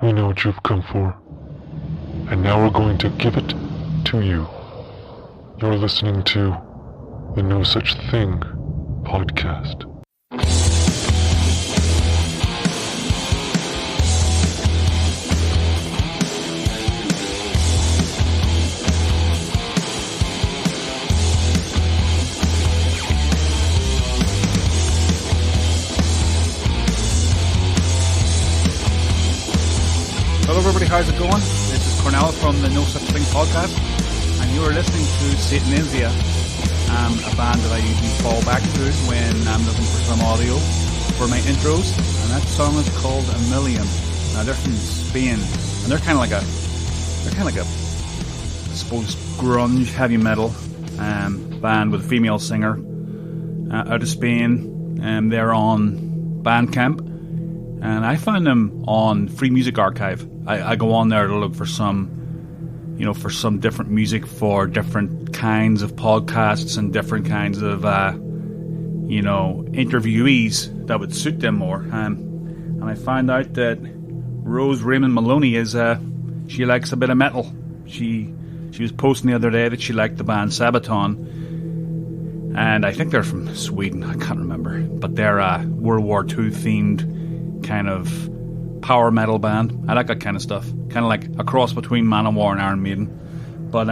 We know what you've come for, and now we're going to give it to you. You're listening to the No Such Thing podcast. Hello everybody, how's it going? This is Cornell from the No Such Thing podcast, and you are listening to Satanesia, a band that I usually fall back to when I'm looking for some audio for my intros, and that song is called A Million. Now they're from Spain, and they're kind of like a, I suppose, grunge heavy metal band with a female singer out of Spain, and they're on Bandcamp. And I found them on Free Music Archive. I go on there to look for some different music for different kinds of podcasts and different kinds of, interviewees that would suit them more. And I found out that Raymond Maloney she likes a bit of metal. She was posting the other day that she liked the band Sabaton. And I think they're from Sweden, I can't remember. But they're a World War II themed kind of power metal band. I like that kind of stuff. Kind of like a cross between Manowar and Iron Maiden. But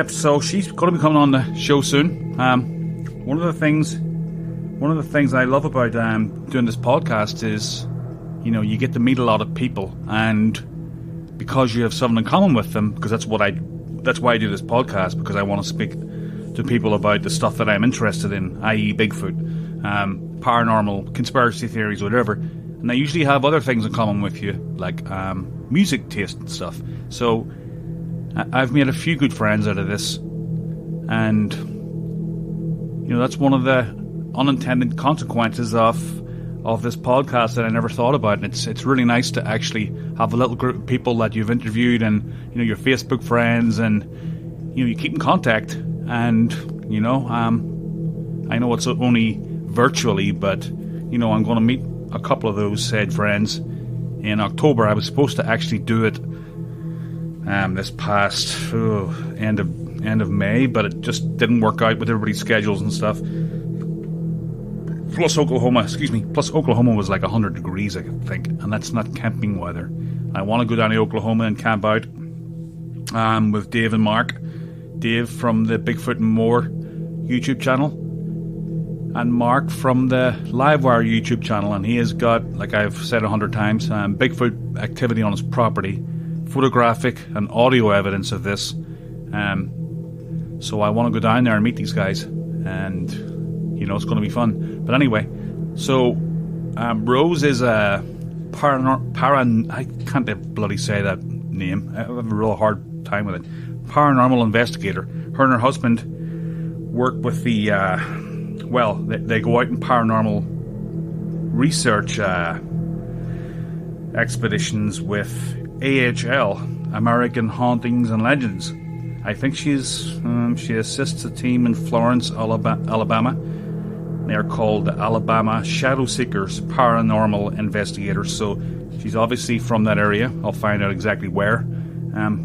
so she's going to be coming on the show soon. One of the things I love about doing this podcast is, you get to meet a lot of people, and because you have something in common with them, because that's why I do this podcast, because I want to speak to people about the stuff that I'm interested in, i.e. Bigfoot, paranormal, conspiracy theories, whatever. And I usually have other things in common with you, like music taste and stuff. So I've made a few good friends out of this, and that's one of the unintended consequences of this podcast that I never thought about. And it's really nice to actually have a little group of people that you've interviewed, and your Facebook friends, and you keep in contact. And I know it's only virtually, but I'm going to meet a couple of those said friends in October. I was supposed to actually do it this past end of May, but it just didn't work out with everybody's schedules and stuff. Plus Oklahoma was like 100 degrees, I think, and that's not camping weather. I want to go down to Oklahoma and camp out with Dave and Mark. Dave from the Bigfoot and More YouTube channel, and Mark from the Livewire YouTube channel, and he has got, like I've said 100 times, Bigfoot activity on his property, photographic and audio evidence of this. So I want to go down there and meet these guys, and it's going to be fun. But anyway, so Rose is a I can't bloody say that name. I have a real hard time with it. Paranormal investigator. Her and her husband work with the they go out in paranormal research expeditions with AHL, American Hauntings and Legends. I think she assists a team in Florence, Alabama. They are called the Alabama Shadow Seekers Paranormal Investigators. So she's obviously from that area. I'll find out exactly where.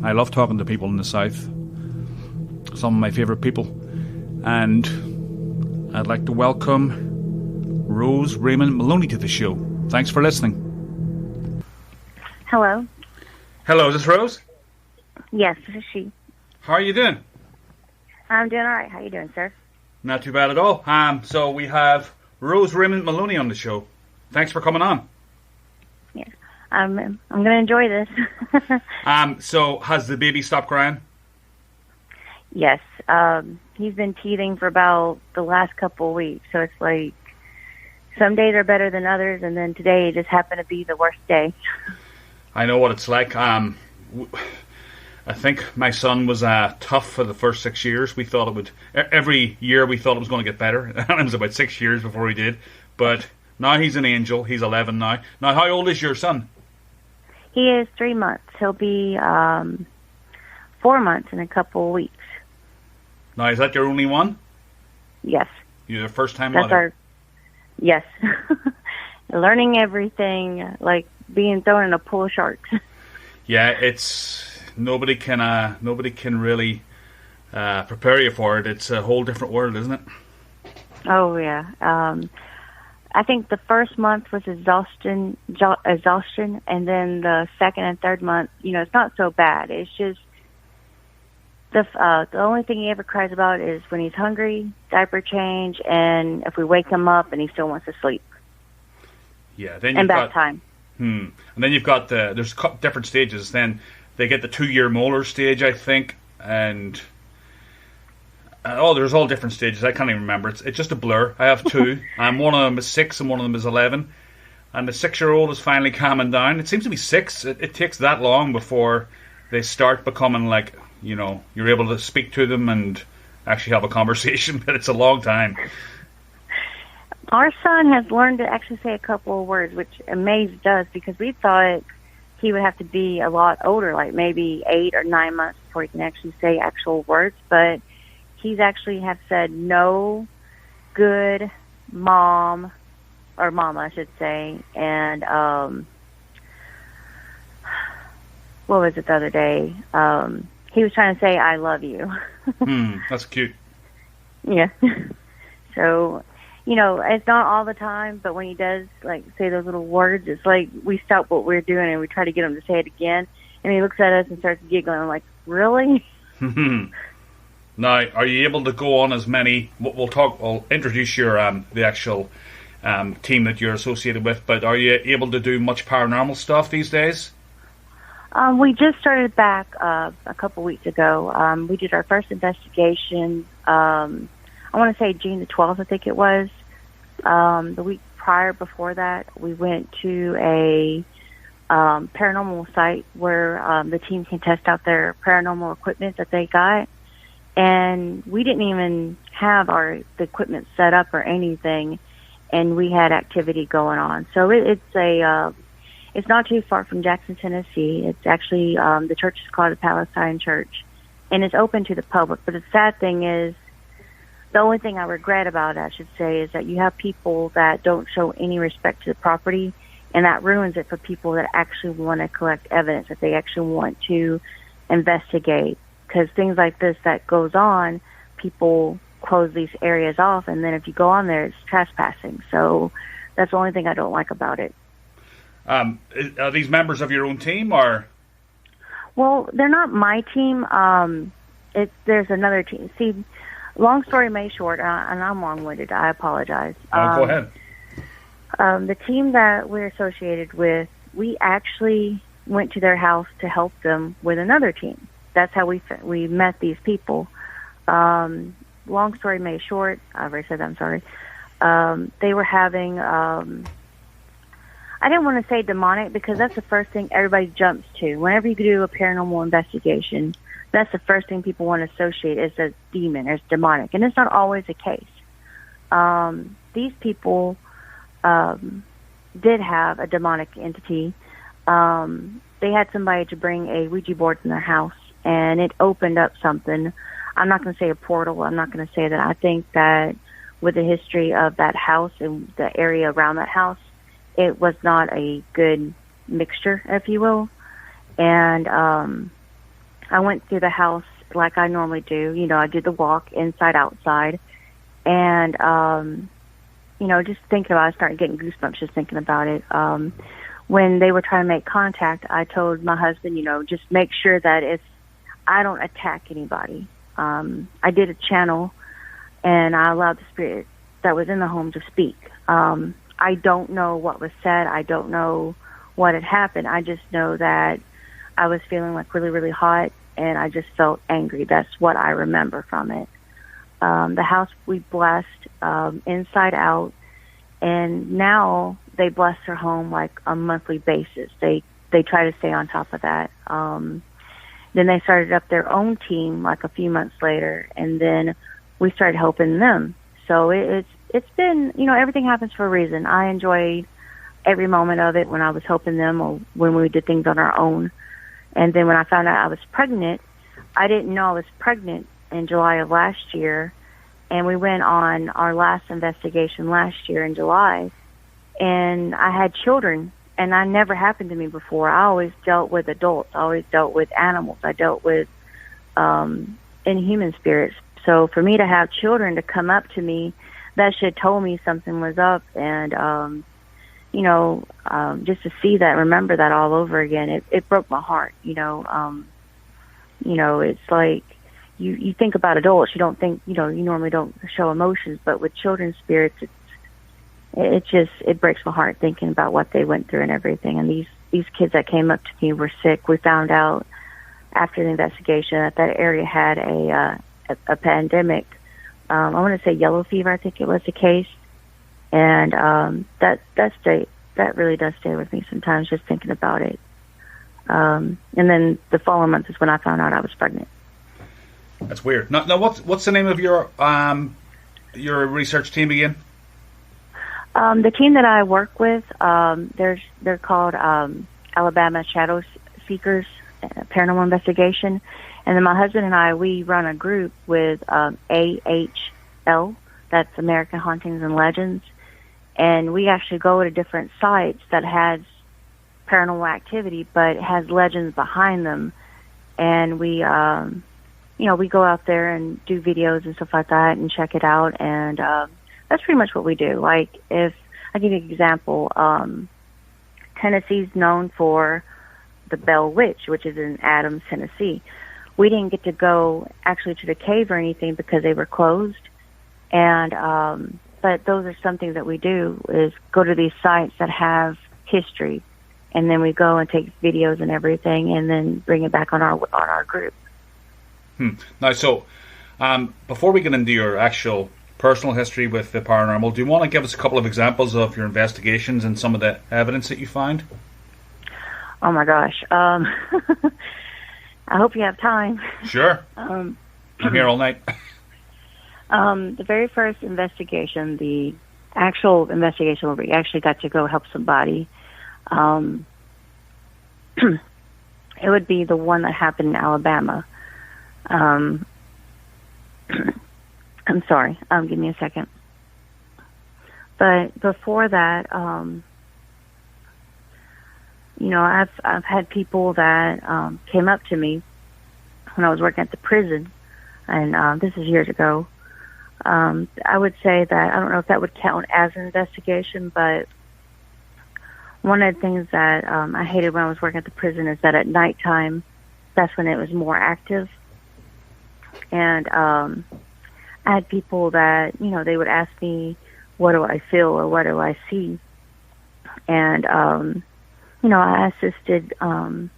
I love talking to people in the South. Some of my favourite people. And I'd like to welcome Raymond Maloney to the show. Thanks for listening. Hello. Hello, is this Rose? Yes, this is she. How are you doing? I'm doing all right. How you doing, sir? Not too bad at all. So we have Raymond Maloney on the show. Thanks for coming on. Yeah. I'm going to enjoy this. So has the baby stopped crying? Yes. He's been teething for about the last couple of weeks. So it's like some days are better than others, and then today just happened to be the worst day. I know what it's like. I think my son was tough for the first 6 years. We thought it would. Every year we thought it was going to get better. And it was about 6 years before he did. But now he's an angel. He's 11 now. Now, how old is your son? He is 3 months. He'll be 4 months in a couple of weeks. Now, is that your only one? Yes. You're the first time That's mother? Yes. learning everything, like being thrown in a pool of sharks. Yeah, it's nobody can really prepare you for it. It's a whole different world, isn't it? Oh yeah. I think the first month was exhaustion, and then the second and third month, it's not so bad. It's just the only thing he ever cries about is when he's hungry, diaper change, and if we wake him up and he still wants to sleep. Yeah, then and bath time. And then you've got there's different stages. Then they get the 2-year molar stage, I think, and there's all different stages. I can't even remember. It's just a blur. I have 2. One of them is 6 and one of them is 11. And the 6-year-old is finally calming down. It seems to be 6. It takes that long before they start becoming like, you're able to speak to them and actually have a conversation, but it's a long time. Our son has learned to actually say a couple of words, which amazed us because we thought he would have to be a lot older, like maybe 8 or 9 months before he can actually say actual words. But he's actually have said no, good, mom, or mama, I should say, and what was it the other day? He was trying to say, I love you. That's cute. Yeah. So, it's not all the time, but when he does, like, say those little words, it's like we stop what we're doing and we try to get him to say it again. And he looks at us and starts giggling. I'm like, really? Now, are you able to go on as many? We'll introduce your the actual team that you're associated with, but are you able to do much paranormal stuff these days? We just started back a couple weeks ago. We did our first investigation, I want to say June the 12th, I think it was. The week prior before that, we went to a paranormal site where the team can test out their paranormal equipment that they got. And we didn't even have the equipment set up or anything, and we had activity going on. So it's not too far from Jackson, Tennessee. It's actually, the church is called the Palestine Church, and it's open to the public. But the sad thing is, the only thing I regret about it, I should say, is that you have people that don't show any respect to the property, and that ruins it for people that actually want to collect evidence, that they actually want to investigate. Because things like this that goes on, people close these areas off, and then if you go on there, it's trespassing. So that's the only thing I don't like about it. Are these members of your own team, or? Well, they're not my team. There's another team. See, long story made short, and I'm long-winded. I apologize. Go ahead. The team that we're associated with, we actually went to their house to help them with another team. That's how we met these people. Long story made short, I already said that, I'm sorry. They were having, I didn't want to say demonic because that's the first thing everybody jumps to. Whenever you do a paranormal investigation, that's the first thing people want to associate is a demon, as demonic. And it's not always the case. These people did have a demonic entity. They had somebody to bring a Ouija board in their house, and it opened up something. I'm not going to say a portal. I'm not going to say that. I think that with the history of that house and the area around that house, it was not a good mixture, if you will. And I went through the house like I normally do. I did the walk inside, outside. And, just thinking about it, I started getting goosebumps just thinking about it. When they were trying to make contact, I told my husband, just make sure that I don't attack anybody. I did a channel, and I allowed the spirit that was in the home to speak. I don't know what was said. I don't know what had happened. I just know that I was feeling like really, really hot, and I just felt angry. That's what I remember from it. The house we blessed inside out, and now they bless their home like a monthly basis. They try to stay on top of that. Then they started up their own team like a few months later, and then we started helping them. So it's been, everything happens for a reason. I enjoyed every moment of it when I was helping them or when we did things on our own. And then when I found out I was pregnant, I didn't know I was pregnant in July of last year. And we went on our last investigation last year in July. and I had children, and that never happened to me before. I always dealt with adults. I always dealt with animals. I dealt with inhuman spirits. So for me to have children to come up to me, that should told me something was up. And, just to see that, remember that all over again, it broke my heart. It's like you think about adults, you don't think, you normally don't show emotions, but with children's spirits, it breaks my heart thinking about what they went through and everything. And these kids that came up to me were sick. We found out after the investigation that area had a pandemic. I want to say yellow fever, I think it was the case. And that really does stay with me sometimes, just thinking about it. And then the following month is when I found out I was pregnant. That's weird. Now what's the name of your research team again? The team that I work with, they're called Alabama Shadow Seekers Paranormal Investigation. And then my husband and I, we run a group with AHL, that's American Hauntings and Legends. And we actually go to different sites that has paranormal activity, but has legends behind them. And we go out there and do videos and stuff like that and check it out. And that's pretty much what we do. Like, if I give you an example, Tennessee's known for the Bell Witch, which is in Adams, Tennessee. We didn't get to go actually to the cave or anything because they were closed. And but those are something that we do, is go to these sites that have history, and then we go and take videos and everything, and then bring it back on our group. Now, so before we get into your actual personal history with the paranormal, do you want to give us a couple of examples of your investigations and some of the evidence that you find? Oh my gosh. I hope you have time. Sure. I'm here all night. The very first investigation, the actual investigation where we actually got to go help somebody, it would be the one that happened in Alabama. I'm sorry. Give me a second. But before that, I've had people that came up to me when I was working at the prison, and this is years ago. I would say that I don't know if that would count as an investigation, but one of the things that I hated when I was working at the prison is that at nighttime, that's when it was more active. And I had people that, they would ask me, what do I feel or what do I see? And, I assisted some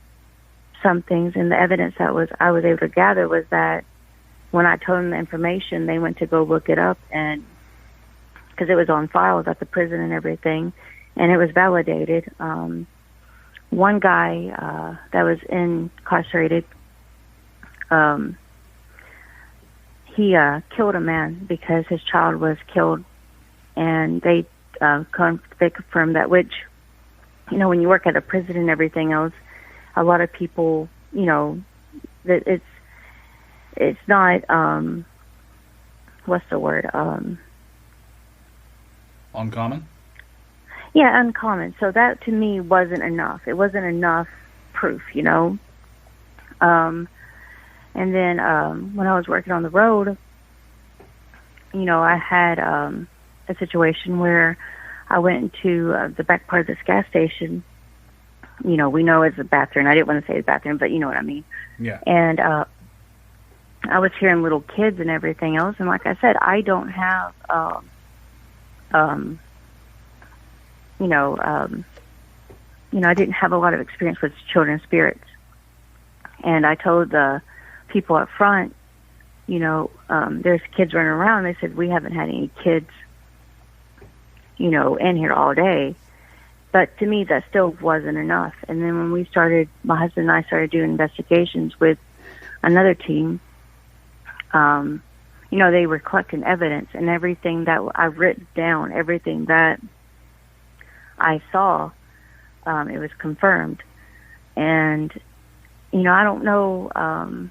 things, and the evidence that I was able to gather was that when I told them the information, they went to go look it up, and because it was on files at the prison and everything, and it was validated. One guy that was incarcerated, he killed a man because his child was killed, and they confirmed that, which, when you work at a prison and everything else, a lot of people, that it's not, what's the word? Uncommon? Yeah, uncommon. So that to me wasn't enough. It wasn't enough proof, And then when I was working on the road, I had a situation where I went into the back part of this gas station. We know it's a bathroom. I didn't want to say the bathroom, but you know what I mean. Yeah. And I was hearing little kids and everything else. And like I said, I don't have, I didn't have a lot of experience with children's spirits. And I told the people up front, there's kids running around. They said, we haven't had any kids, in here all day. But to me, that still wasn't enough. And then when my husband and I started doing investigations with another team, they were collecting evidence, and everything that I've written down, everything that I saw, it was confirmed. And, I don't know,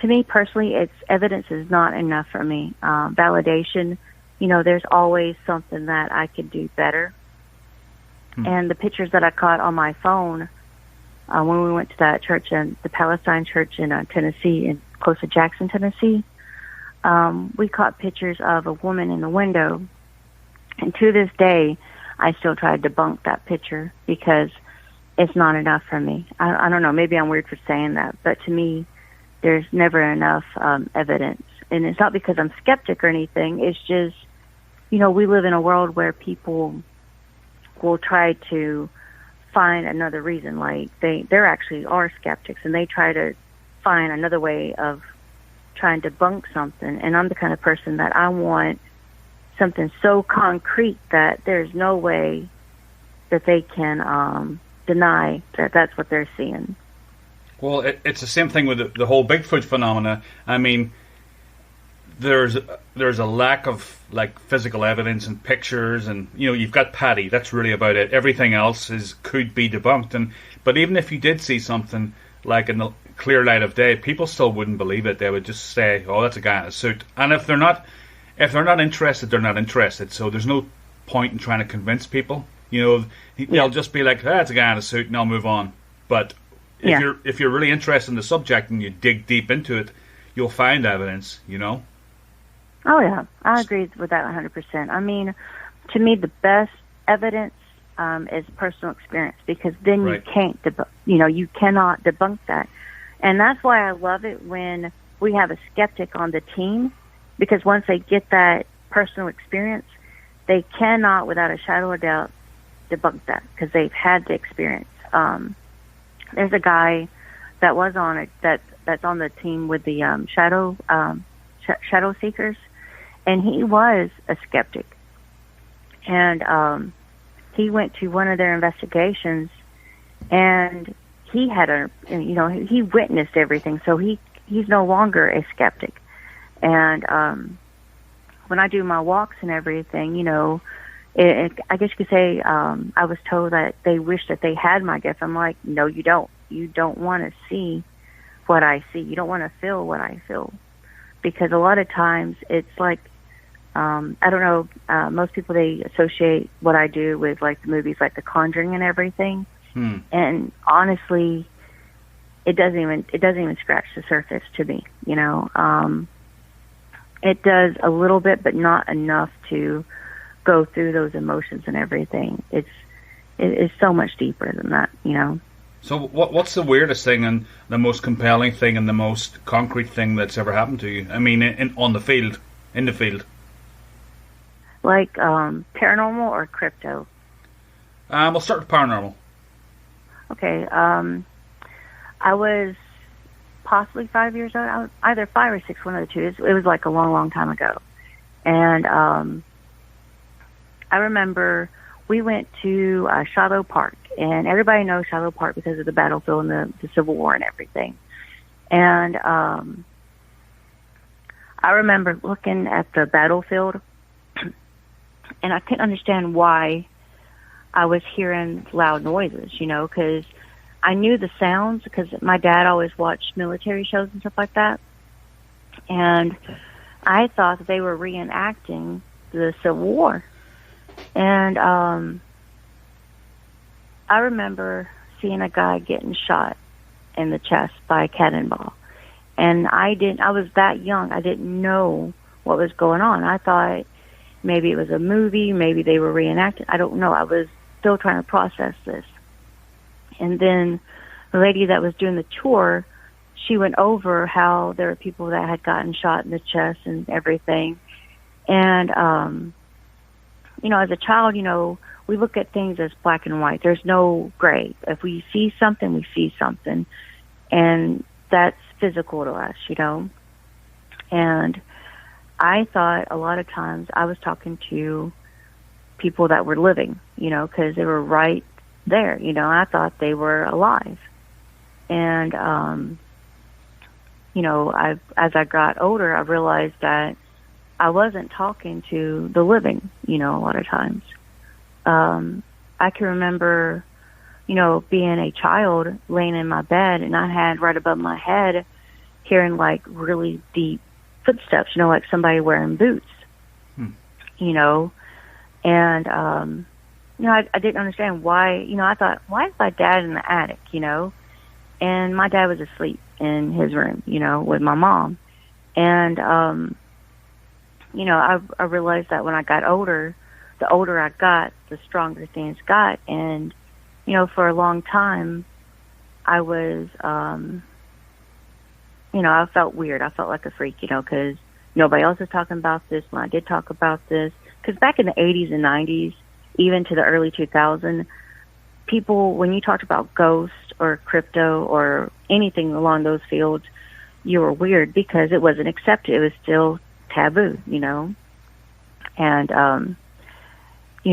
to me personally, evidence is not enough for me. Validation, there's always something that I could do better. And the pictures that I caught on my phone when we went to that church, the Palestine church in Tennessee, close to Jackson, Tennessee, we caught pictures of a woman in the window. And to this day, I still try to debunk that picture because it's not enough for me. I don't know, maybe I'm weird for saying that, but to me, there's never enough evidence. And it's not because I'm skeptic or anything. It's just, we live in a world where people will try to find another reason. Like there actually are skeptics, and they try to find another way of trying to debunk something. And I'm the kind of person that I want something so concrete that there's no way that they can deny that that's what they're seeing. Well, it's the same thing with the whole Bigfoot phenomena. I mean, there's a lack of physical evidence and pictures, and you've got Patty. That's really about it. Everything else could be debunked. But even if you did see something like in the clear light of day, people still wouldn't believe it. They would just say, "Oh, that's a guy in a suit." And if they're not interested, they're not interested. So there's no point in trying to convince people. They'll just be like, "That's a guy in a suit," and I'll move on. But if you're really interested in the subject and you dig deep into it, you'll find evidence. Oh yeah, I agree with that 100%. I mean, to me, the best evidence is personal experience, because then you can't you cannot debunk that. And that's why I love it when we have a skeptic on the team, because once they get that personal experience, they cannot, without a shadow of doubt, debunk that, because they've had the experience. There's a guy that was on it that's on the team with the shadow seekers, and he was a skeptic. And he went to one of their investigations, and he had he witnessed everything, so he's no longer a skeptic. And when I do my walks and everything, I guess you could say I was told that they wish that they had my gift. I'm like, no, you don't. You don't want to see what I see. You don't want to feel what I feel. Because a lot of times it's like, I don't know, most people, they associate what I do with the movies like The Conjuring and everything. And honestly, it doesn't even scratch the surface to me. It does a little bit, but not enough to go through those emotions and everything. It's so much deeper than that. So what's the weirdest thing and the most compelling thing and the most concrete thing that's ever happened to you? I mean, in the field. Like paranormal or crypto? We'll start with paranormal. Okay. I was possibly 5 years old. I was either 5 or 6, one of the two. It was a long, long time ago. And I remember we went to Shiloh Park, and everybody knows Shiloh Park because of the battlefield and the Civil War and everything. And I remember looking at the battlefield, and I couldn't understand why I was hearing loud noises, because I knew the sounds, because my dad always watched military shows and stuff like that. And I thought that they were reenacting the Civil War. And I remember seeing a guy getting shot in the chest by a cannonball. And I was that young. I didn't know what was going on. I thought maybe it was a movie, maybe they were reenacting. I don't know. I was still trying to process this. And then the lady that was doing the tour, she went over how there were people that had gotten shot in the chest and everything. And, as a child, we look at things as black and white. There's no gray. If we see something, we see something. And that's physical to us, And I thought a lot of times I was talking to people that were living, because they were right there. I thought they were alive. And, as I got older, I realized that I wasn't talking to the living, a lot of times. I can remember, being a child laying in my bed, and I had right above my head hearing really deep footsteps, like somebody wearing boots, and I didn't understand why. I thought, why is my dad in the attic? And my dad was asleep in his room, with my mom. And I realized that when I got older, the older I got, the stronger things got. And for a long time, I was, I felt weird. I felt like a freak, because nobody else was talking about this when I did talk about this. Because back in the 80s and 90s, even to the early 2000s, people, when you talked about ghosts or crypto or anything along those fields, you were weird because it wasn't accepted. It was still taboo, And,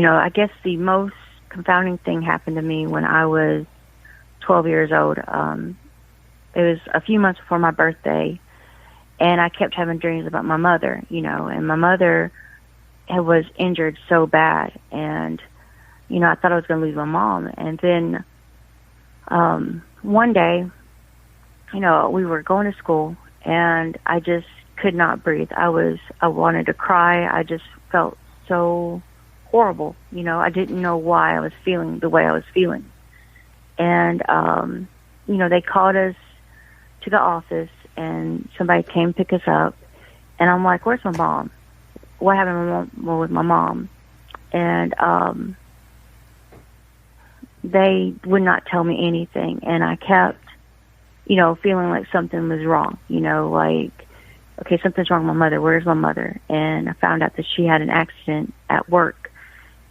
I guess the most confounding thing happened to me when I was 12 years old. It was a few months before my birthday, and I kept having dreams about my mother, and my mother was injured so bad, and, I thought I was going to lose my mom. And then one day, we were going to school, and I just could not breathe. I wanted to cry. I just felt so horrible. I didn't know why I was feeling the way I was feeling. And, they called us to the office, and somebody came pick us up. And I'm like, where's my mom? What happened with my mom? And they would not tell me anything. And I kept, feeling like something was wrong, like, okay, something's wrong with my mother. Where's my mother? And I found out that she had an accident at work,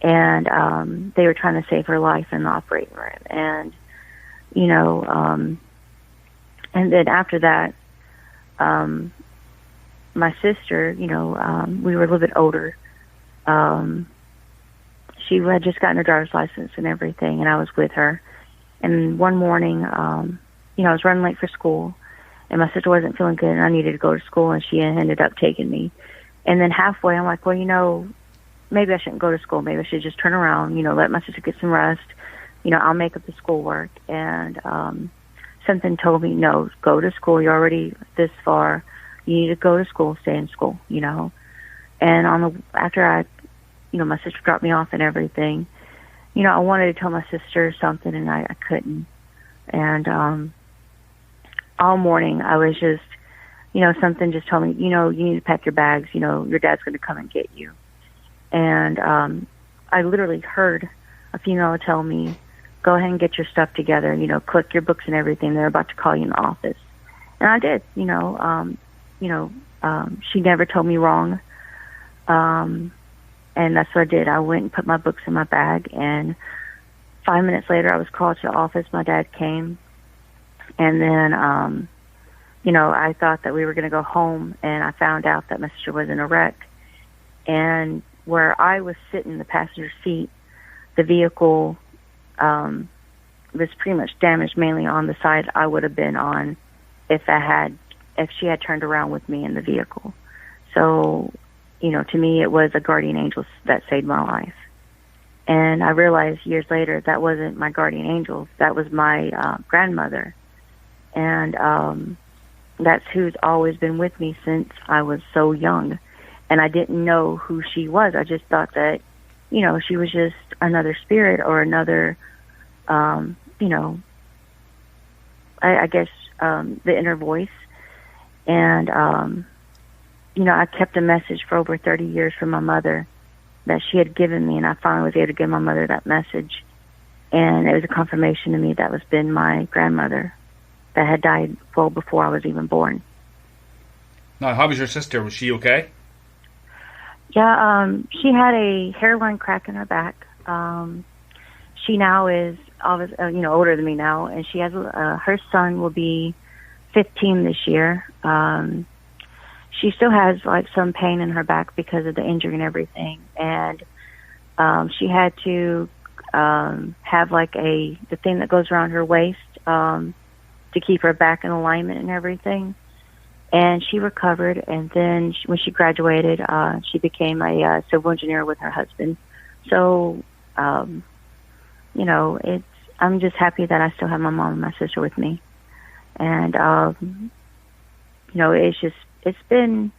and they were trying to save her life in the operating room. And, and then after that, my sister, we were a little bit older. She had just gotten her driver's license and everything, and I was with her. And one morning, I was running late for school, and my sister wasn't feeling good, and I needed to go to school, and she ended up taking me. And then halfway, I'm like, well, maybe I shouldn't go to school. Maybe I should just turn around, let my sister get some rest. I'll make up the schoolwork. And something told me, no, go to school. You're already this far. You need to go to school, stay in school, And after I, my sister dropped me off and everything, I wanted to tell my sister something, and I couldn't. And all morning I was just, something just told me, you need to pack your bags, your dad's going to come and get you. And I literally heard a female tell me, go ahead and get your stuff together, collect your books and everything. They're about to call you in the office. And I did, she never told me wrong. And that's what I did. I went and put my books in my bag, and 5 minutes later I was called to the office. My dad came, and then, I thought that we were going to go home, and I found out that my sister was in a wreck. And where I was sitting in the passenger seat, the vehicle was pretty much damaged, mainly on the side I would have been on if she had turned around with me in the vehicle. So, to me, it was a guardian angel that saved my life. And I realized years later that wasn't my guardian angel. That was my grandmother. And that's who's always been with me since I was so young. And I didn't know who she was. I just thought that, she was just another spirit or another, I guess, the inner voice. And, I kept a message for over 30 years from my mother that she had given me, and I finally was able to give my mother that message. And it was a confirmation to me that was been my grandmother that had died well before I was even born. Now, how was your sister? Was she okay? Yeah, she had a hairline crack in her back. She now is, older than me now, and she has her son will be 15 this year. She still has like some pain in her back because of the injury and everything, and she had to have like the thing that goes around her waist to keep her back in alignment and everything. And she recovered, and then when she graduated, she became a civil engineer with her husband. So, I'm just happy that I still have my mom and my sister with me. And, it's been,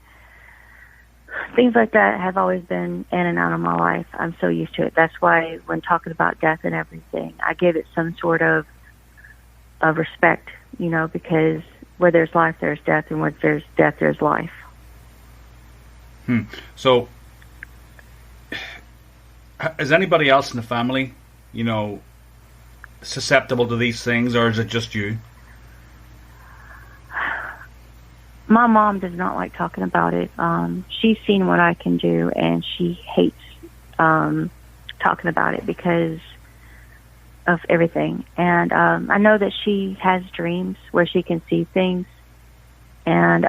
things like that have always been in and out of my life. I'm so used to it. That's why when talking about death and everything, I give it some sort of respect, because where there's life, there's death, and where there's death, there's life. So, is anybody else in the family, susceptible to these things, or is it just you? My mom does not like talking about it. She's seen what I can do, and she hates talking about it because of everything. And I know that she has dreams where she can see things, and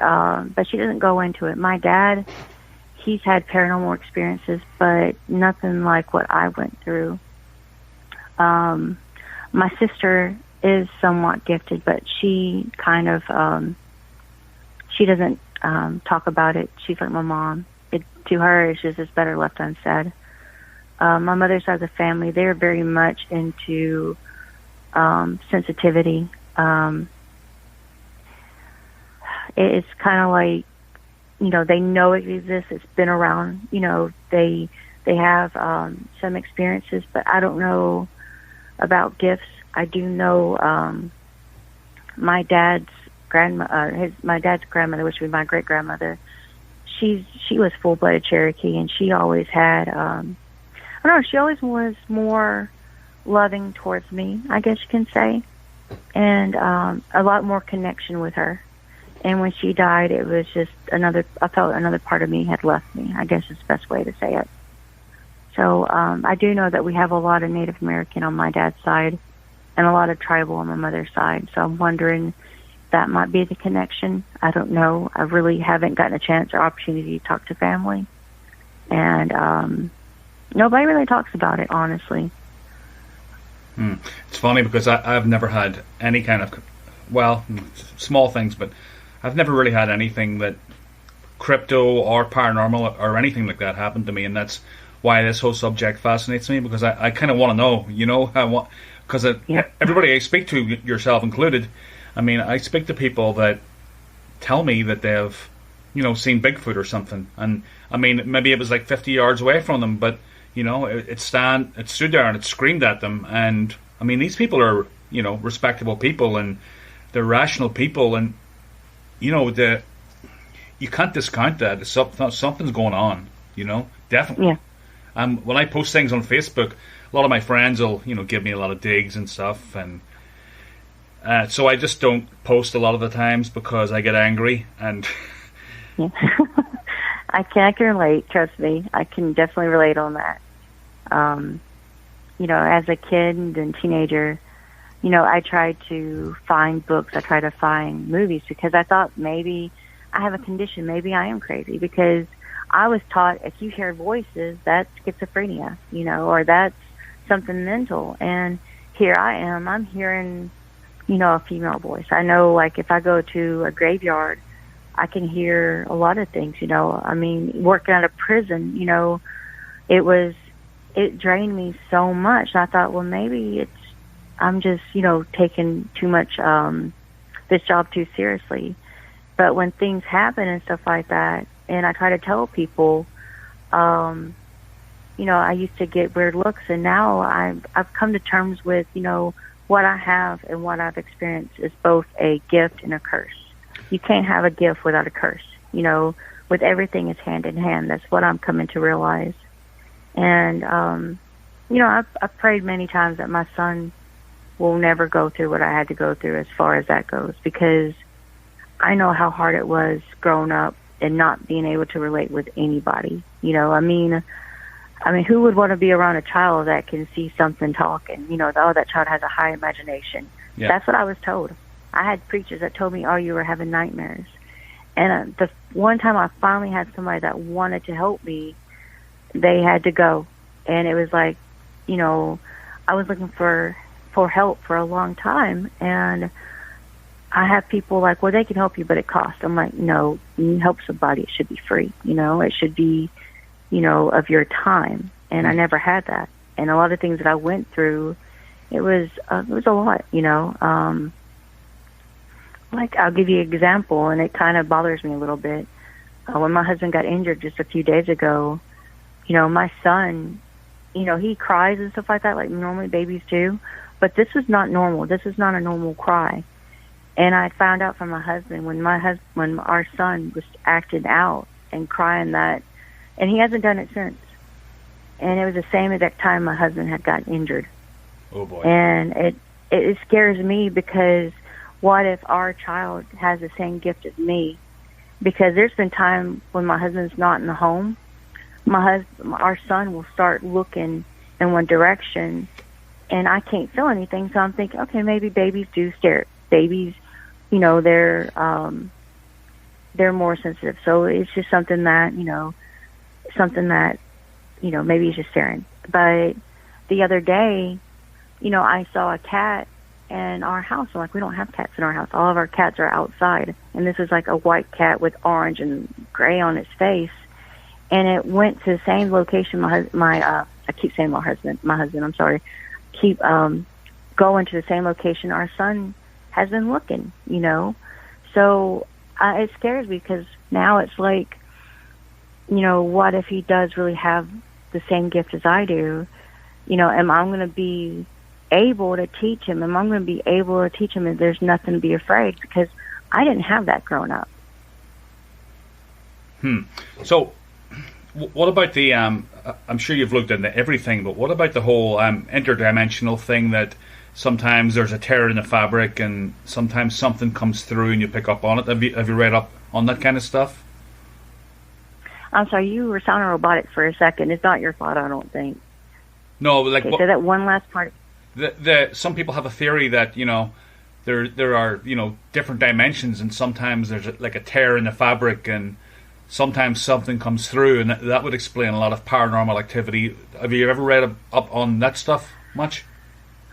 but she doesn't go into it. My dad, he's had paranormal experiences, but nothing like what I went through. My sister is somewhat gifted, but she kind of she doesn't talk about it. She's like my mom. To her, it's just it's better left unsaid. My mother's side of the family, they're very much into sensitivity. It's kind of like, they know it exists. It's been around. They have some experiences, but I don't know about gifts. I do know my dad's grandmother, which would be my great grandmother. She was full-blooded Cherokee, and she always had I don't know, she always was more loving towards me, I guess you can say, and a lot more connection with her. And when she died, it was just I felt another part of me had left me, I guess is the best way to say it. So I do know that we have a lot of Native American on my dad's side and a lot of tribal on my mother's side. So I'm wondering if that might be the connection. I don't know. I really haven't gotten a chance or opportunity to talk to family. And nobody really talks about it, honestly. It's funny because I've never had any kind of, small things, but I've never really had anything that crypto or paranormal or anything like that happen to me, and that's why this whole subject fascinates me, because I kind of want to know, because everybody I speak to, yourself included, I mean, I speak to people that tell me that they've, seen Bigfoot or something, and I mean, maybe it was like 50 yards away from them, but it stood there and it screamed at them, and I mean, these people are, respectable people, and they're rational people, and you can't discount that. Something's going on, definitely. Yeah. When I post things on Facebook, a lot of my friends will, give me a lot of digs and stuff, and so I just don't post a lot of the times because I get angry, and yeah. I can relate. Trust me, I can definitely relate on that. As a kid and teenager, I tried to find books. I tried to find movies because I thought maybe I have a condition. Maybe I am crazy, because I was taught if you hear voices, that's schizophrenia, or that's something mental. And here I am. I'm hearing, a female voice. I know, like, if I go to a graveyard, I can hear a lot of things, I mean, working at a prison, it drained me so much. I thought, well, maybe I'm just, taking too much, this job too seriously. But when things happen and stuff like that, and I try to tell people, I used to get weird looks, and now I've come to terms with, what I have and what I've experienced is both a gift and a curse. You can't have a gift without a curse. With everything, it's hand in hand. That's what I'm coming to realize. And, I've prayed many times that my son will never go through what I had to go through as far as that goes, because I know how hard it was growing up and not being able to relate with anybody. I mean, who would want to be around a child that can see something talk and, that child has a high imagination? Yeah. That's what I was told. I had preachers that told me, you were having nightmares. And the one time I finally had somebody that wanted to help me, they had to go. And it was like, I was looking for help for a long time. And I have people like, well, they can help you, but it costs. I'm like, no, you help somebody, it should be free. It should be, of your time. And I never had that. And a lot of things that I went through, it was a lot, like, I'll give you an example, and it kind of bothers me a little bit. when my husband got injured just a few days ago, my son, he cries and stuff like that, like normally babies do. But this is not normal. This is not a normal cry. And I found out from my husband when our son was acting out and crying that, and he hasn't done it since. And it was the same exact time my husband had gotten injured. Oh boy! And it scares me, because what if our child has the same gift as me? Because there's been time when my husband's not in the home, our son will start looking in one direction, and I can't feel anything. So I'm thinking, okay, maybe babies do stare. Babies, they're more sensitive. So it's just something that maybe he's just staring. But the other day, I saw a cat in our house. I'm like, we don't have cats in our house. All of our cats are outside. And this was like a white cat with orange and gray on its face. And it went to the same location I keep saying my husband, I'm sorry. Keep going to the same location our son has been looking, So it scares me, because now it's like, what if he does really have the same gift as I do? Am I going to be able to teach him? Am I going to be able to teach him that there's nothing to be afraid? Because I didn't have that growing up. So, what about the, I'm sure you've looked into everything, but what about the whole interdimensional thing, that sometimes there's a tear in the fabric and sometimes something comes through and you pick up on it? Have you read up on that kind of stuff? I'm sorry, you were sounding robotic for a second. It's not your fault, I don't think. No, like... Okay, so that one last part... Some people have a theory that, there are, different dimensions, and sometimes there's like a tear in the fabric, and sometimes something comes through, and that would explain a lot of paranormal activity. Have you ever read up on that stuff much?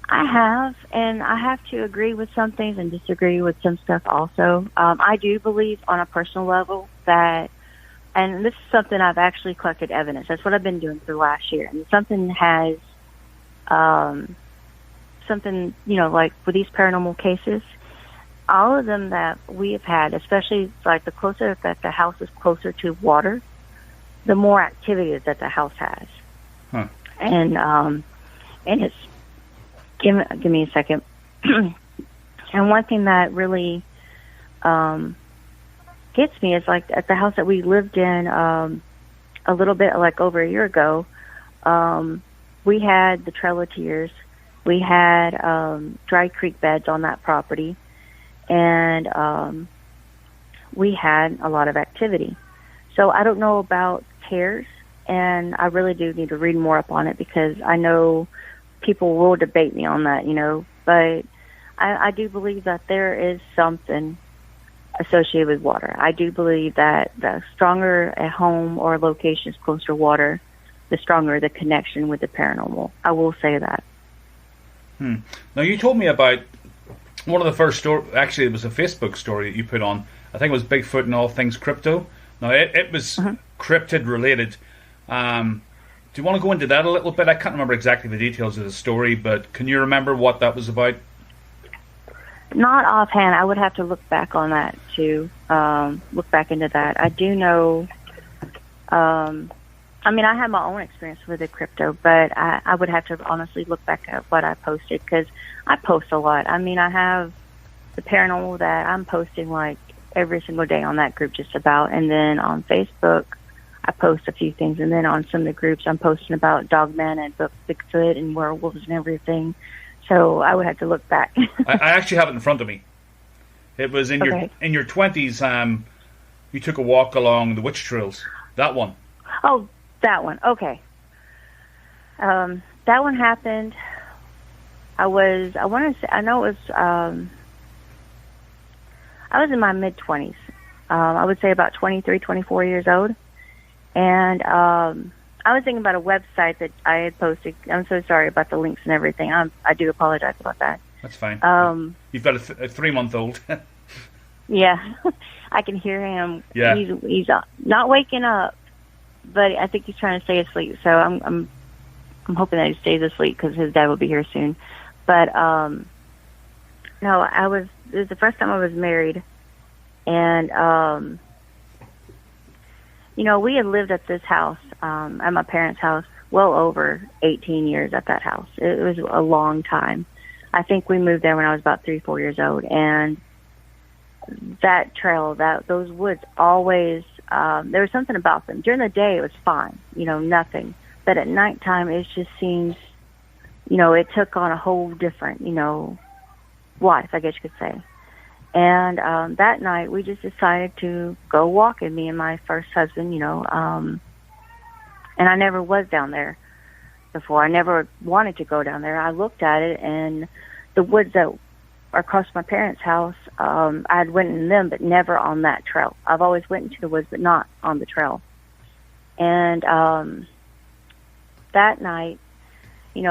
I have, and I have to agree with some things and disagree with some stuff also. I do believe on a personal level that, and this is something I've actually collected evidence. That's what I've been doing for the last year. And something has, like with these paranormal cases, all of them that we have had, especially like the closer that the house is closer to water, the more activity that the house has. Huh. And it's, give me a second. And one thing that really gets me is like at the house that we lived in a little bit like over a year ago, we had the Trail of Tears. We had dry creek beds on that property, and we had a lot of activity. So I don't know about tears, and I really do need to read more up on it, because I know people will debate me on that, but I do believe that there is something associated with water. I do believe that the stronger a home or a location is close to water, the stronger the connection with the paranormal. I will say that. Now, you told me about one of the first stories. Actually, it was a Facebook story that you put on. I think it was Bigfoot and all things crypto. Now, it was cryptid related. Do you want to go into that a little bit? I can't remember exactly the details of the story, but can you remember what that was about? Not offhand. I would have to look back on that to look back into that. I do know. I had my own experience with the crypto, but I would have to honestly look back at what I posted, because I post a lot. I have the paranormal that I'm posting like every single day on that group just about, and then on Facebook I post a few things, and then on some of the groups I'm posting about Dogman and Bigfoot and werewolves and everything. So I would have to look back. I actually have it in front of me. It was in your 20s. You took a walk along the witch trails. That one. Oh, that one. Okay. That one happened. I was in my mid-20s. I would say about 23, 24 years old. And I was thinking about a website that I had posted. I'm so sorry about the links and everything. I do apologize about that. That's fine. You've got a 3-month-old. Yeah, I can hear him. Yeah. He's not waking up, but I think he's trying to stay asleep. So I'm hoping that he stays asleep, because his dad will be here soon. But no, it was the first time I was married, and we had lived at this house, at my parents' house, well over 18 years at that house. It was a long time. I think we moved there when I was about 3-4 years old, and that trail, those woods always, there was something about them. During the day, it was fine, nothing. But at nighttime, it just seems, it took on a whole different, life, I guess you could say. And that night, we just decided to go walking, me and my first husband, and I never was down there before. I never wanted to go down there. I looked at it, and the woods that are across my parents' house, I had went in them, but never on that trail. I've always went into the woods, but not on the trail. And that night, we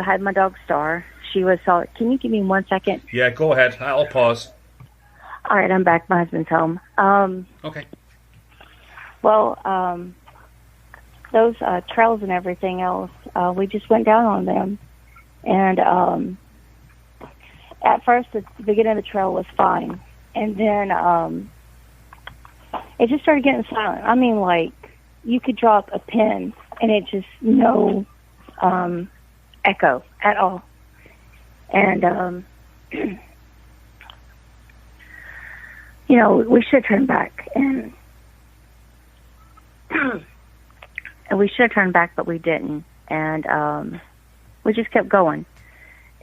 had my dog Star. She was solid. Can you give me 1 second? Yeah, go ahead. I'll pause. All right, I'm back. My husband's home. Okay. Well, those trails and everything else, we just went down on them. And at first, the beginning of the trail was fine. And then it just started getting silent. I mean, like, you could drop a pin, and it just no echo at all. And, we should turn back. And we should turn back, but we didn't. And we just kept going.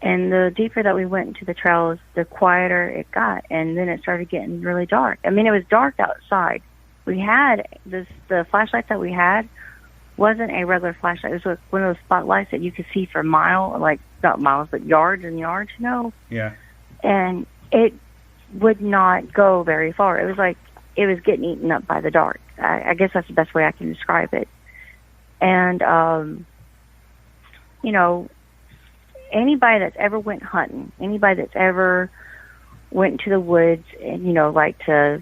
And the deeper that we went into the trails, the quieter it got. And then it started getting really dark. I mean, it was dark outside. We had the flashlight that we had wasn't a regular flashlight. It was one of those spotlights that you could see for not miles, but yards and yards, Yeah. And it would not go very far. It was like it was getting eaten up by the dark. I guess that's the best way I can describe it. And, anybody that's ever went hunting, anybody that's ever went into the woods and, like to,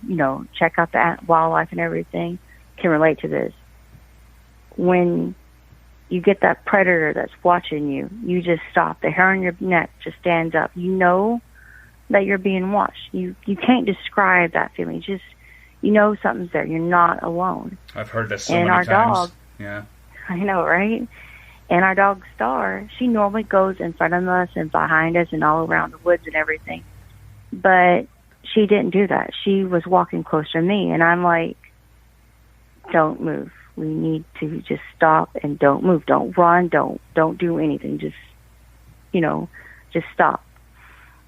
check out the wildlife and everything can relate to this. When you get that predator that's watching you, you just stop. The hair on your neck just stands up. You know that you're being watched. You can't describe that feeling. Just, something's there. You're not alone. I've heard this so and many our times. Dog, yeah. I know, right? And our dog Star, she normally goes in front of us and behind us and all around the woods and everything. But she didn't do that. She was walking closer to me, and I'm like, don't move. We need to just stop and don't move. Don't run. Don't do anything. Just, just stop.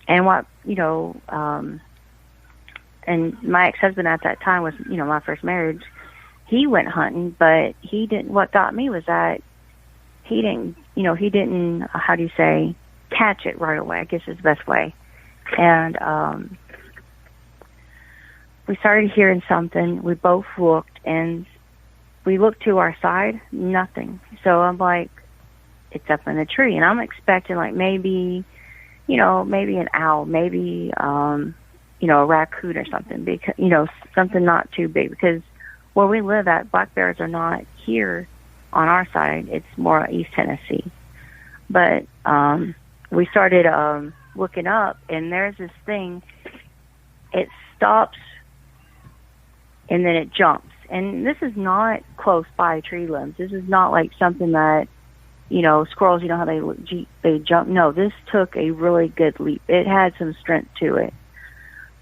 And and my ex-husband at that time was, my first marriage. He went hunting, but he didn't. What got me was that he didn't, how do you say, catch it right away, I guess is the best way. And we started hearing something. We both looked, and we looked to our side, nothing. So I'm like, it's up in the tree. And I'm expecting, like, maybe an owl, maybe, a raccoon or something, because, something not too big. Because where we live at, black bears are not here on our side. It's more East Tennessee. But we started looking up, and there's this thing. It stops, and then it jumps. And this is not close by tree limbs. This is not like something that, squirrels, how they jump. No, this took a really good leap. It had some strength to it.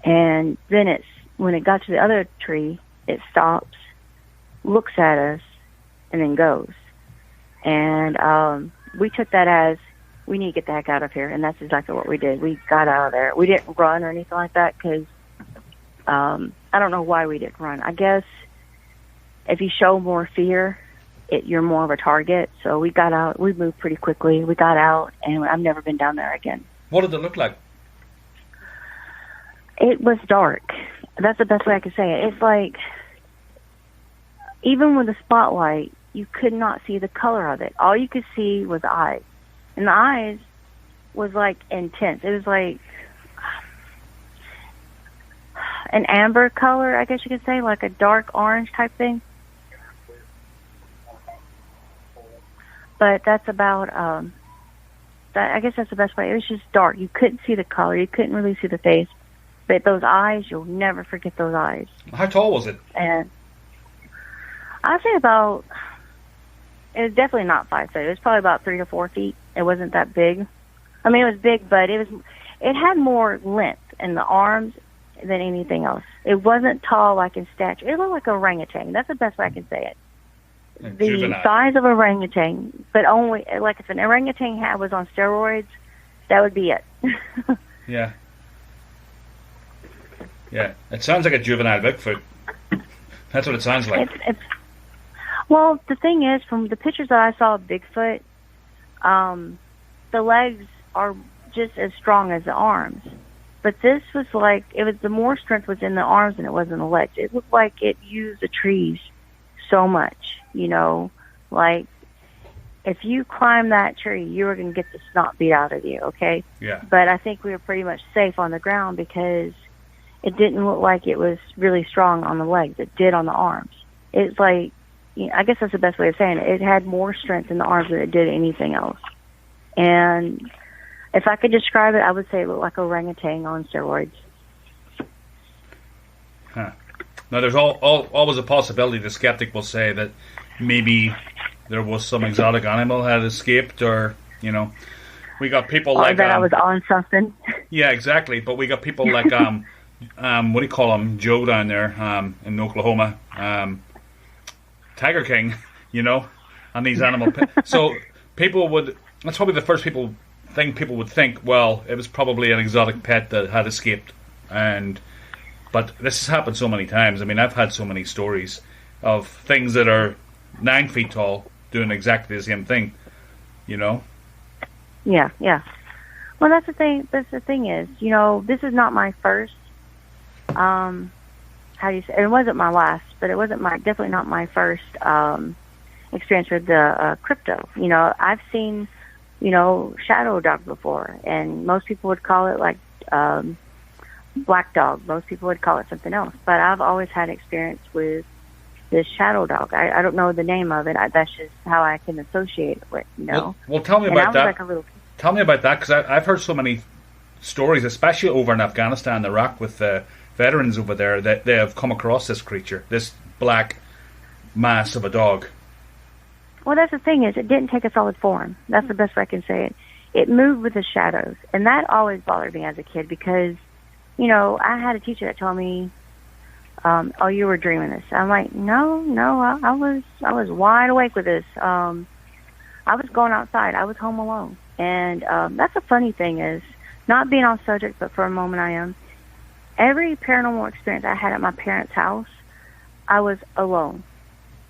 And then when it got to the other tree, it stops, looks at us, and then goes. And we took that as, we need to get the heck out of here. And that's exactly what we did. We got out of there. We didn't run or anything like that because I don't know why we didn't run. I guess if you show more fear, you're more of a target. So we got out. We moved pretty quickly. We got out, and I've never been down there again. What did it look like? It was dark. That's the best way I could say it. It's like, even with the spotlight, you could not see the color of it. All you could see was eyes. And the eyes was, like, intense. It was like an amber color, I guess you could say, like a dark orange type thing. But that's about, I guess that's the best way. It was just dark. You couldn't see the color. You couldn't really see the face. But those eyes, you'll never forget those eyes. How tall was it? And I'd say about, it was definitely not 5 foot. It was probably about 3 to 4 feet. It wasn't that big. I mean, it was big, but it had more length in the arms than anything else. It wasn't tall like in stature. It looked like a orangutan. That's the best way I can say it. The size of a orangutan, but only, like if an orangutan hat was on steroids, that would be it. Yeah. Yeah. It sounds like a juvenile Bigfoot. That's what it sounds like. Well, the thing is, from the pictures that I saw of Bigfoot, the legs are just as strong as the arms. But this was like, the more strength was in the arms than it was in the legs. It looked like it used the trees so much, like if you climb that tree, you were going to get the snot beat out of you, okay? Yeah. But I think we were pretty much safe on the ground because it didn't look like it was really strong on the legs. It did on the arms. It's like, I guess that's the best way of saying it. It had more strength in the arms than it did anything else. And if I could describe it, I would say it looked like a orangutan on steroids. Huh. Now, there's always a possibility the skeptic will say that maybe there was some exotic animal had escaped, or, we got people like... that I was on something. Yeah, exactly. But we got people like, what do you call him, Joe down there in Oklahoma, Tiger King, and these animal... So people would... That's probably the first thing people would think, well, it was probably an exotic pet that had escaped. But this has happened so many times. I mean, I've had so many stories of things that are 9 feet tall doing exactly the same thing, Yeah. Well, that's the thing. The thing is, this is not my first. How do you say? It wasn't my last, but it wasn't definitely not my first experience with the crypto. I've seen, shadow dog before, and most people would call it like black dog. Most people would call it something else, but I've always had experience with this shadow dog. I don't know the name of it. That's just how I can associate it with, Well, tell me about that. Tell me about that, because I've heard so many stories, especially over in Afghanistan and Iraq with the veterans over there, that they have come across this creature, this black mass of a dog. Well, that's the thing is, it didn't take a solid form. That's the best way I can say it. It moved with the shadows, and that always bothered me as a kid because, I had a teacher that told me, "Oh, you were dreaming this." I'm like, "No, I was wide awake with this. I was going outside. I was home alone." And that's the funny thing is, not being on subject, but for a moment I am. Every paranormal experience I had at my parents' house, I was alone.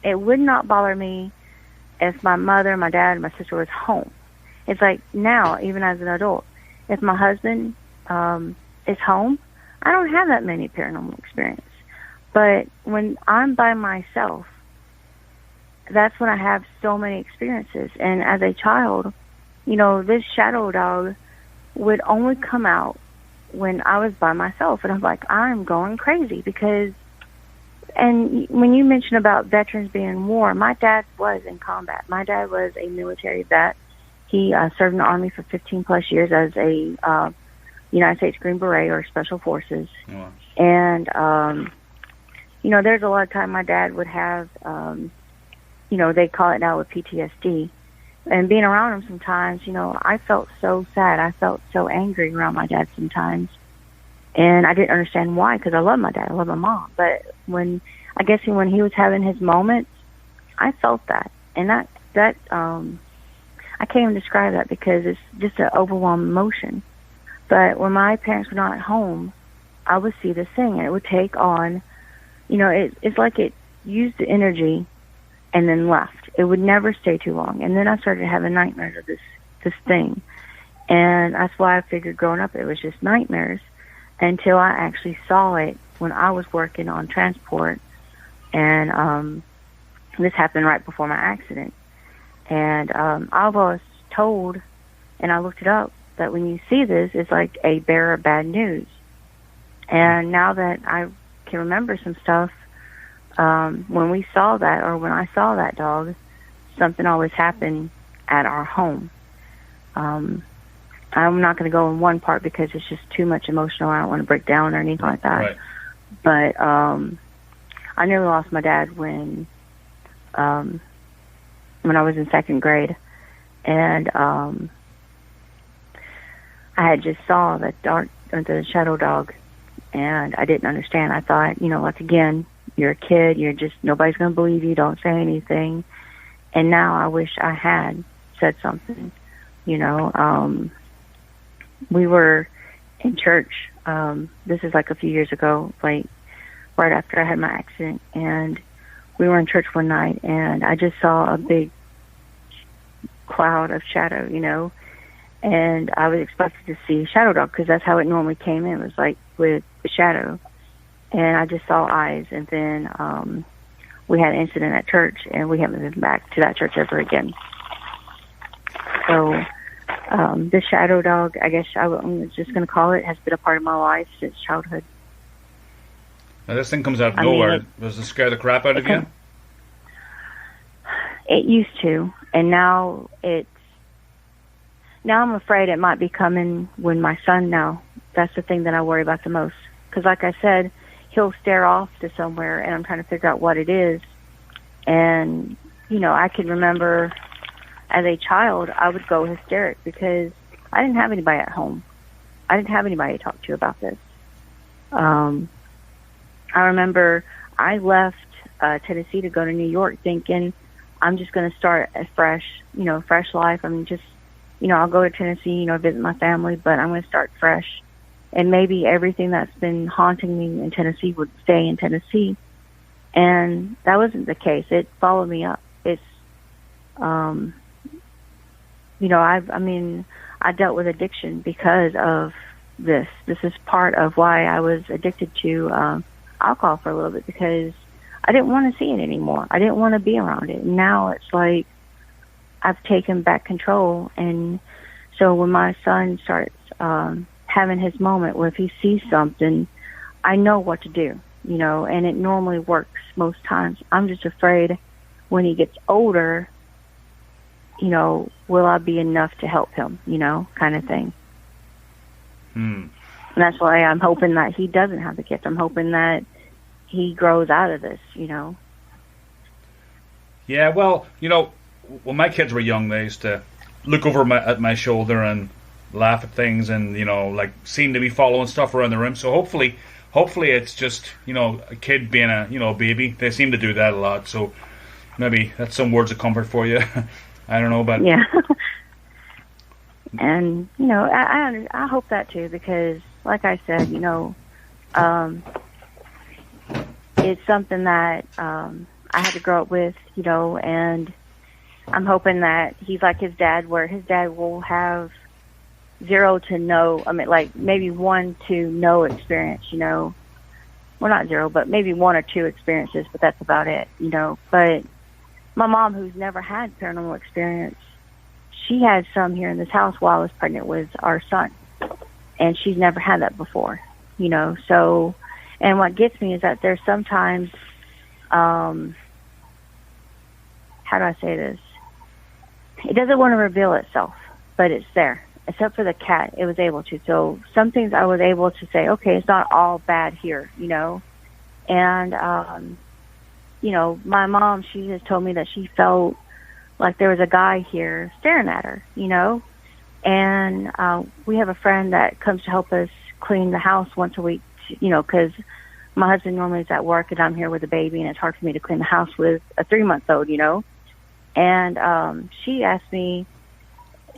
It would not bother me if my mother, my dad, and my sister was home. It's like now, even as an adult, if my husband is home, I don't have that many paranormal experience. But when I'm by myself, that's when I have so many experiences. And as a child, this shadow dog would only come out when I was by myself. And I'm like, I'm going crazy because... And when you mention about veterans being in war, my dad was in combat. My dad was a military vet. He served in the Army for 15 plus years as a United States Green Beret or Special Forces. Wow. And, there's a lot of time my dad would have, they call it now with PTSD. And being around him sometimes, I felt so sad. I felt so angry around my dad sometimes. And I didn't understand why, because I love my dad, I love my mom. But when he was having his moments, I felt that. And that I can't even describe that because it's just an overwhelming emotion. But when my parents were not at home, I would see this thing, and it would take on, it's like it used the energy and then left. It would never stay too long. And then I started having nightmares of this thing. And that's why I figured growing up it was just nightmares until I actually saw it when I was working on transport. And this happened right before my accident. And I was told, and I looked it up, that when you see this, it's like a bearer of bad news. And now that I can remember some stuff, when we saw that, or when I saw that dog, something always happened at our home. I'm not going to go in one part because it's just too much emotional. I don't want to break down or anything like that. Right. But I nearly lost my dad when when I was in second grade, and I had just saw the shadow dog, and I didn't understand. I thought, like, again, you're a kid, nobody's going to believe you, don't say anything. And now I wish I had said something. We were in church, this is like a few years ago, like right after I had my accident, and we were in church one night, and I just saw a big cloud of shadow, and I was expected to see a shadow dog because that's how it normally came in. It was like with the shadow, and I just saw eyes. And then we had an incident at church, and we haven't been back to that church ever again. So the shadow dog, I guess I'm just going to call it, has been a part of my life since childhood. Now this thing comes out of nowhere. Does it scare the crap out of you? It used to, and now I'm afraid it might be coming when my son now. That's the thing that I worry about the most. Because like I said, he'll stare off to somewhere, and I'm trying to figure out what it is. And, I can remember as a child, I would go hysteric because I didn't have anybody at home. I didn't have anybody to talk to about this. I remember I left Tennessee to go to New York thinking I'm just going to start a fresh life. I'm just, I'll go to Tennessee, visit my family, but I'm going to start fresh. And maybe everything that's been haunting me in Tennessee would stay in Tennessee. And that wasn't the case. It followed me up. It's, I dealt with addiction because of this. This is part of why I was addicted to alcohol for a little bit, because I didn't want to see it anymore. I didn't want to be around it. And now it's like I've taken back control. And so when my son starts having his moment where if he sees something, I know what to do, and it normally works most times. I'm just afraid when he gets older, will I be enough to help him, kind of thing. And that's why I'm hoping that he doesn't have the gift. I'm hoping that he grows out of this, Yeah, well, when my kids were young, they used to look over at my shoulder and laugh at things, and like seem to be following stuff around the room. So hopefully it's just a kid being a baby. They seem to do that a lot. So maybe that's some words of comfort for you. I don't know, but yeah. And I hope that too, because like I said, it's something that I had to grow up with, and I'm hoping that he's like his dad, where his dad will have 0 to no, like maybe 1 to no experience, well, not 0, but maybe 1 or 2 experiences, but that's about it, But my mom, who's never had paranormal experience, she had some here in this house while I was pregnant with our son, and she's never had that before, So, and what gets me is that there's sometimes, how do I say this? It doesn't want to reveal itself, but it's there. Except for the cat, it was able to. So some things I was able to say, okay, it's not all bad here, And, my mom, she has told me that she felt like there was a guy here staring at her, And we have a friend that comes to help us clean the house once a week, because my husband normally is at work and I'm here with a baby, and it's hard for me to clean the house with a 3-month-old, And she asked me,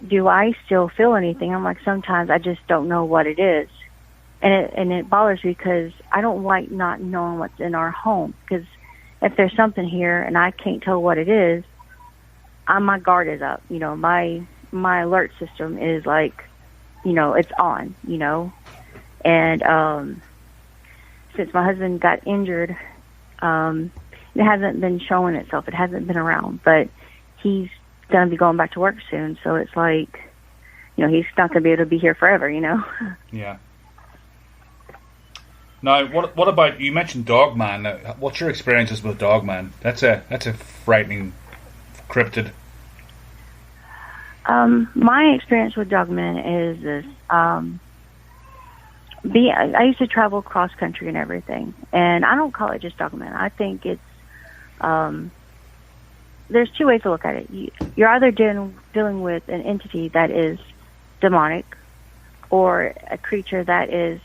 do I still feel anything? I'm like, sometimes I just don't know what it is. And it bothers me because I don't like not knowing what's in our home. Because if there's something here and I can't tell what it is, my guard is up. My alert system is like, it's on, And since my husband got injured, it hasn't been showing itself. It hasn't been around. But he's going to be going back to work soon. So it's like, he's not going to be able to be here forever, Yeah. Now, what about, you mentioned Dogman. Now, what's your experiences with Dogman? That's a frightening cryptid. My experience with Dogman is this. I used to travel cross country and everything, and I don't call it just Dogman. I think it's there's two ways to look at it. You're either dealing with an entity that is demonic, or a creature that is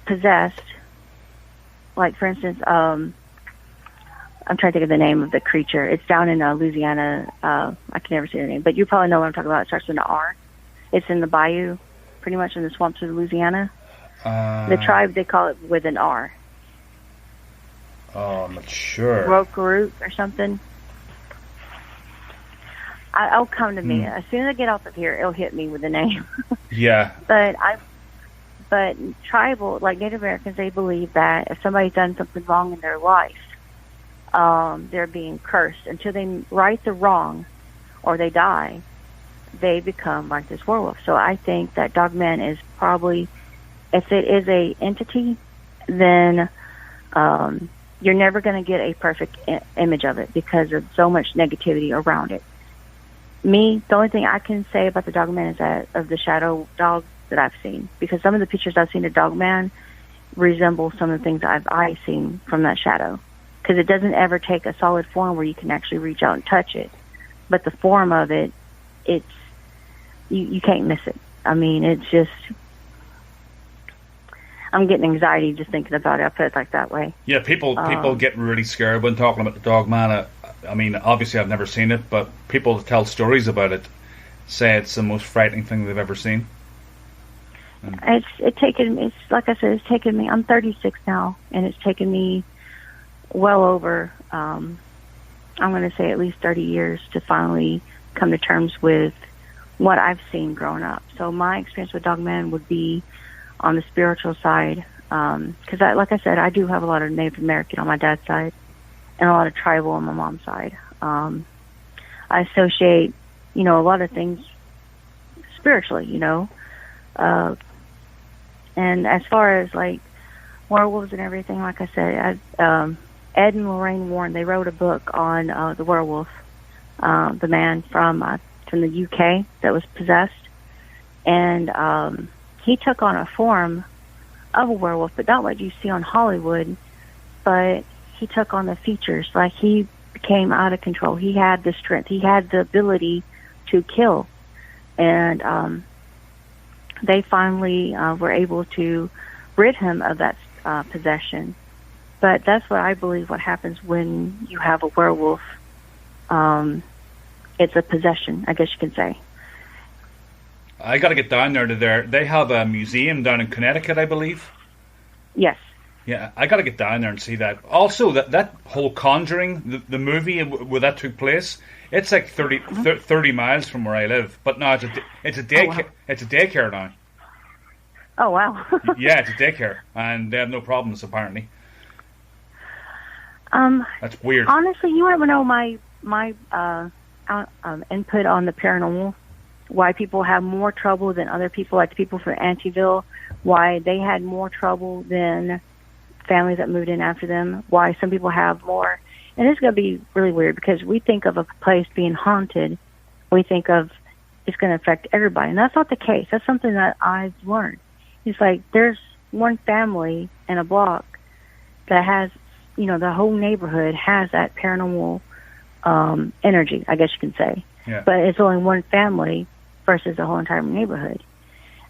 possessed. Like, for instance, I'm trying to think of the name of the creature. It's down in Louisiana. I can never say the name, but you probably know what I'm talking about. It starts with an R. It's in the bayou, pretty much in the swamps of Louisiana. The tribe, they call it with an R. Oh, I'm not sure. Rokarut or something. It'll come to me. As soon as I get off of here, it'll hit me with the name. Yeah. But tribal, like Native Americans, they believe that if somebody's done something wrong in their life, they're being cursed. Until they right the wrong or they die, they become like this werewolf. So I think that Dogman is probably, if it is a entity, then you're never going to get a perfect image of it because of so much negativity around it. The only thing I can say about the Dogman is that of the shadow dog that I've seen, because some of the pictures I've seen of Dogman resemble some of the things I've seen from that shadow, because it doesn't ever take a solid form where you can actually reach out and touch it, but the form of it, it's you can't miss it. I mean, it's just, I'm getting anxiety just thinking about it. I'll put it like that way. Yeah, people get really scared when talking about the Dogman. I mean, obviously I've never seen it, but people that tell stories about it say it's the most frightening thing they've ever seen. It's like I said, it's taken me, I'm 36 now, and it's taken me well over, I'm going to say at least 30 years to finally come to terms with what I've seen growing up. So my experience with Dogman would be on the spiritual side, because like I said, I do have a lot of Native American on my dad's side and a lot of tribal on my mom's side. I associate, a lot of things spiritually, and as far as like werewolves and everything, like I said, Ed and Lorraine Warren, they wrote a book on the werewolf, the man from the UK that was possessed, and he took on a form of a werewolf, but not what you see on Hollywood, but he took on the features. Like, he became out of control. He had the strength. He had the ability to kill, and they finally were able to rid him of that possession. But that's what I believe what happens when you have a werewolf. It's a possession, I guess you can say. I got to get down there to there. They have a museum down in Connecticut, I believe. Yes. Yeah, I got to get down there and see that. Also, that whole Conjuring, the movie where that took place, it's like 30 miles from where I live. But no, it's a daycare. Oh, wow. It's a daycare now. Oh, wow. Yeah, it's a daycare, and they have no problems apparently. That's weird. Honestly, you want to know my input on the paranormal? Why people have more trouble than other people, like the people from Antiville, why they had more trouble than families that moved in after them, why some people have more. And it's going to be really weird, because we think of a place being haunted, we think of it's going to affect everybody. And that's not the case. That's something that I've learned. It's like there's one family in a block that has, the whole neighborhood has that paranormal energy, I guess you can say. Yeah. But it's only one family versus the whole entire neighborhood.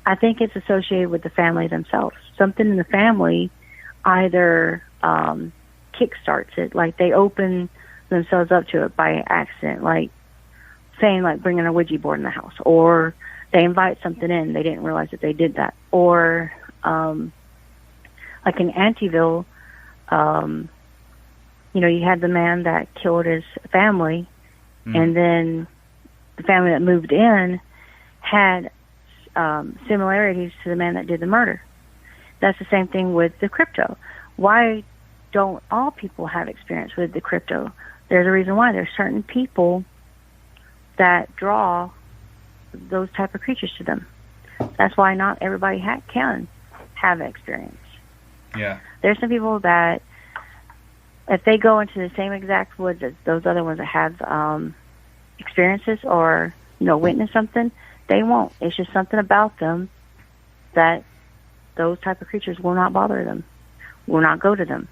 I think it's associated with the family themselves. Something in the family either kickstarts it, like they open themselves up to it by accident, like saying, like bringing a Ouija board in the house, or they invite something in, they didn't realize that they did that, or like in Antiville, you had the man that killed his family, and then the family that moved in had similarities to the man that did the murder. That's the same thing with the crypto. Why don't all people have experience with the crypto? There's a reason why. There's certain people that draw those type of creatures to them. That's why not everybody can have experience. Yeah. There's some people that, if they go into the same exact woods as those other ones that have experiences or witness something, they won't. It's just something about them that those type of creatures will not bother them, will not go to them.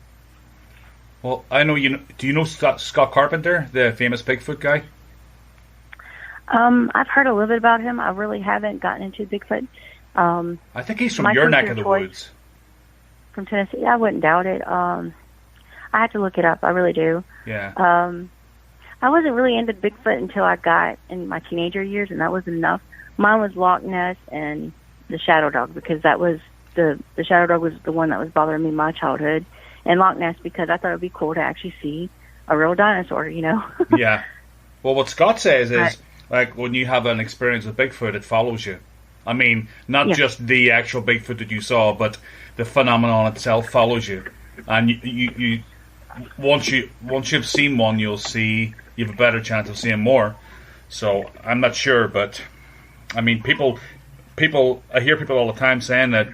Well, I know you know. Do you know Scott Carpenter, the famous Bigfoot guy? I've heard a little bit about him. I really haven't gotten into Bigfoot. I think he's from my your neck creature of the choice woods. from Tennessee. I wouldn't doubt it. I have to look it up. I really do. Yeah. I wasn't really into Bigfoot until I got in my teenager years, and that was enough. Mine was Loch Ness and the Shadow Dog, because that was the Shadow Dog was the one that was bothering me in my childhood, and Loch Ness because I thought it would be cool to actually see a real dinosaur, you know. Yeah. Well, what Scott says is, like, when you have an experience with Bigfoot, it follows you. I mean, not just the actual Bigfoot that you saw, but the phenomenon itself follows you. And you once you've seen one, you have a better chance of seeing more. So I'm not sure, but I mean, people. I hear people all the time saying that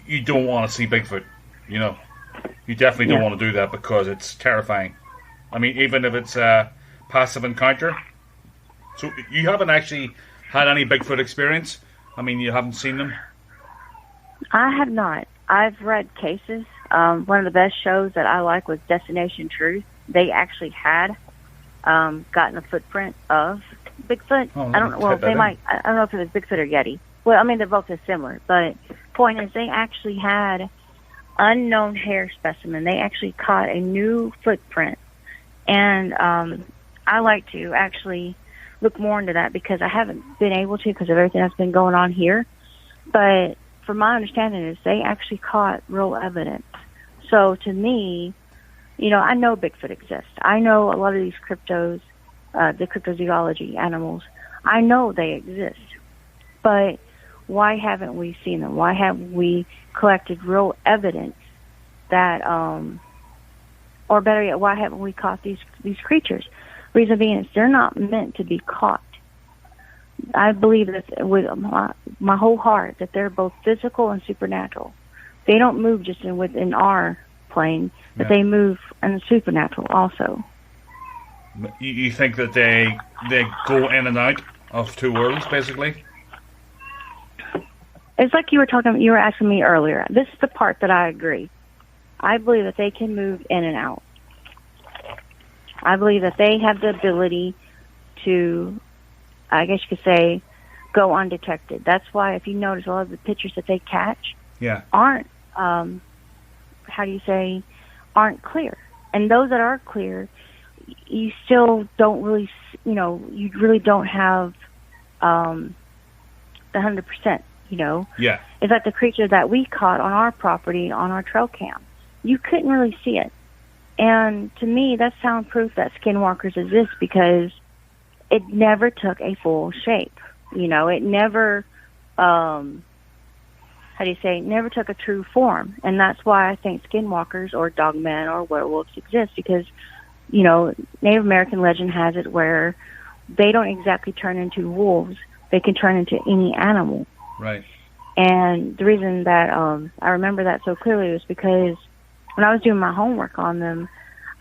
you don't want to see Bigfoot. You know, you definitely don't want to do that because it's terrifying. I mean, even if it's a passive encounter. So you haven't actually had any Bigfoot experience? I mean, you haven't seen them? I have not. I've read cases. One of the best shows that I like was Destination Truth. They actually had gotten a footprint of Bigfoot. Oh, I don't know. Well, they might. I don't know if it was Bigfoot or Yeti. Well, I mean, they're both as similar. But point is, they actually had unknown hair specimen. They actually caught a new footprint, and I like to actually look more into that because I haven't been able to because of everything that's been going on here. But from my understanding is they actually caught real evidence. So to me, you know, I know Bigfoot exists. I know a lot of these the cryptozoology animals. I know they exist. But why haven't we seen them? Why haven't we collected real evidence that, or better yet, why haven't we caught these creatures? Reason being is they're not meant to be caught. I believe that with my whole heart that they're both physical and supernatural. They don't move just within our plane, but they move in the supernatural also. You think that they go in and out of two worlds, basically? It's like you were asking me earlier. This is the part that I agree. I believe that they can move in and out. I believe that they have the ability to, I guess you could say, go undetected. That's why if you notice a lot of the pictures that they catch aren't, aren't clear. And those that are clear, you still don't really, you really don't have the 100%, Yeah. It's like the creature that we caught on our property on our trail cam. You couldn't really see it. And to me, that's sound proof that skinwalkers exist because it never took a full shape. It never, never took a true form. And that's why I think skinwalkers or dogmen or werewolves exist because, Native American legend has it where they don't exactly turn into wolves. They can turn into any animal. Right. And the reason that I remember that so clearly was because when I was doing my homework on them,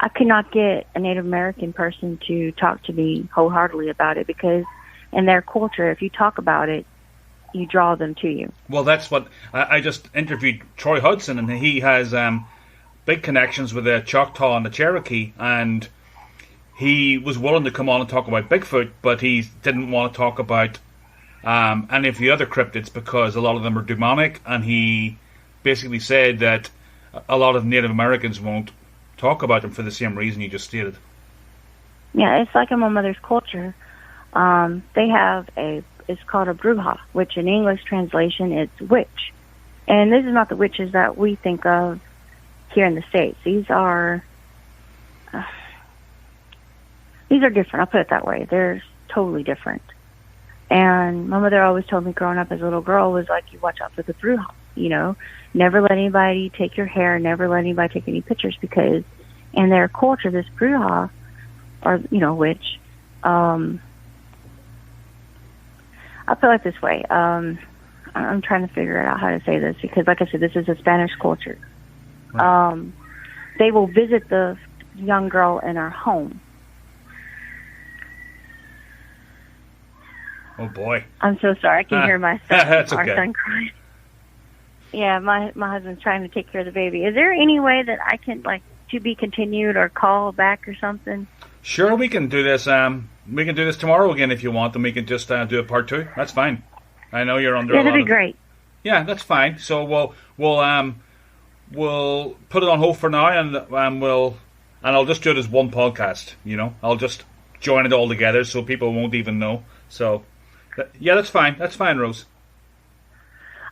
I could not get a Native American person to talk to me wholeheartedly about it because in their culture, if you talk about it, you draw them to you. Well, that's what I just interviewed Troy Hudson, and he has big connections with the Choctaw and the Cherokee, and he was willing to come on and talk about Bigfoot, but he didn't want to talk about any of the other cryptids because a lot of them are demonic, and he basically said that a lot of Native Americans won't talk about them for the same reason you just stated. Yeah, it's like in my mother's culture. They have it's called a bruja, which in English translation it's witch. And this is not the witches that we think of here in the States. These are different. I'll put it that way. They're totally different. And my mother always told me growing up as a little girl was like, you watch out for the bruja, Never let anybody take your hair, never let anybody take any pictures because in their culture, this bruja, or, witch, I'll put it like this way. I'm trying to figure out how to say this because, like I said, this is a Spanish culture. Right. They will visit the young girl in her home. Oh, boy. I'm so sorry. I can hear my son crying. Yeah, my husband's trying to take care of the baby. Is there any way that I can, to be continued or call back or something? Sure, we can do this. We can do this tomorrow again if you want, and we can just do a part 2. That's fine. I know you're under. Yeah, that'd be great. Yeah, that's fine. So we'll put it on hold for now, and I'll just do it as one podcast. You know, I'll just join it all together so people won't even know. So yeah, that's fine. That's fine, Rose.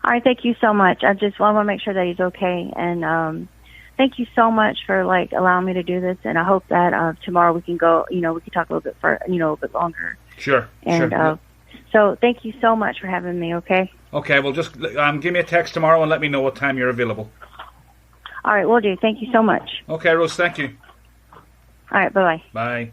All right, thank you so much. I just want to make sure that he's okay, and thank you so much for allowing me to do this. And I hope that tomorrow we can go. We can talk a little bit a bit longer. Sure. And sure. So thank you so much for having me. Okay. Okay. Well, just give me a text tomorrow and let me know what time you're available. All right, will do. Thank you so much. Okay, Rose. Thank you. All right. Bye-bye. Bye.